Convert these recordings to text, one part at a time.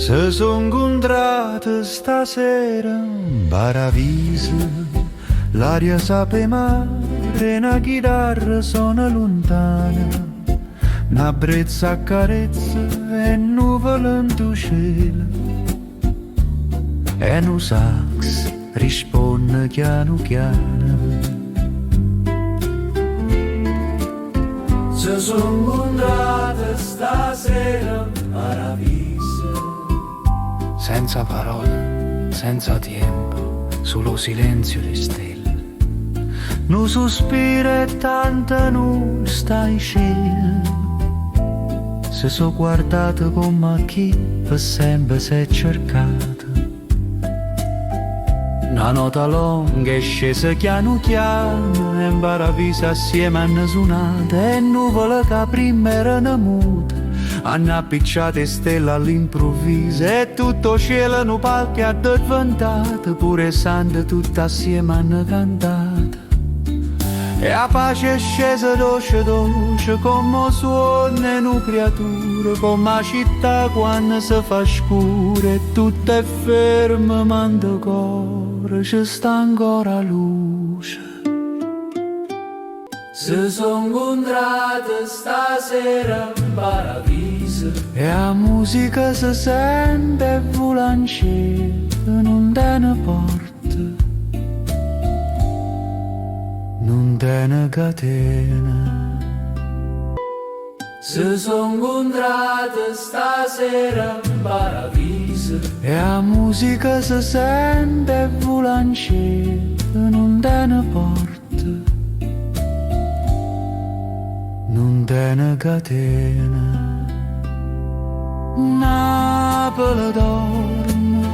Se son incontrate stasera in paradiso, l'aria sape mare, una chitarra suona lontana, una brezza accarezza e nuvole in tu cielo, e un sax risponde piano piano. Se son incontrate stasera in paradiso, senza parole, senza tempo, solo silenzio di stelle. Nu sospiro e tanta non sta in cielo. Se so guardato come chi per sempre si è cercato. Una nota lunga è scesa piano piano, e in paradiso assieme hanno suonato, e nuvole che prima erano mute hanno appicciato stelle all'improvviso, e tutto cielo no palco ha diventato, pure sante tutte assieme hanno cantato. E a pace è scesa dolce dolce, come suona una creatura, come la città quando si fa scura, e tutto è fermo, ma in cuore ci sta ancora luce. Se son incontrate stasera in paradiso, e la musica si sente e vola in cielo, non tiene porte, non tiene catena. Se son incontrate stasera in paradiso, e la musica si sente e vola in cielo, non tiene porte, non tiene catena. Napoli dorme,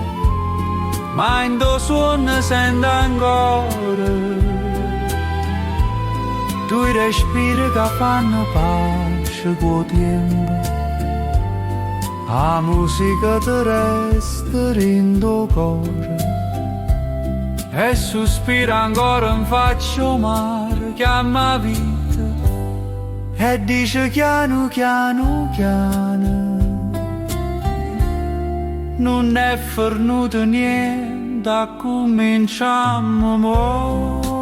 ma in tuo suono sente ancora tu respiri che fanno pace col tempo. La musica ti resta in tuo cuore, e sospira ancora in faccia mare, chiama vita e dice piano piano piano. Non è fornuto niente, cominciamo mo'.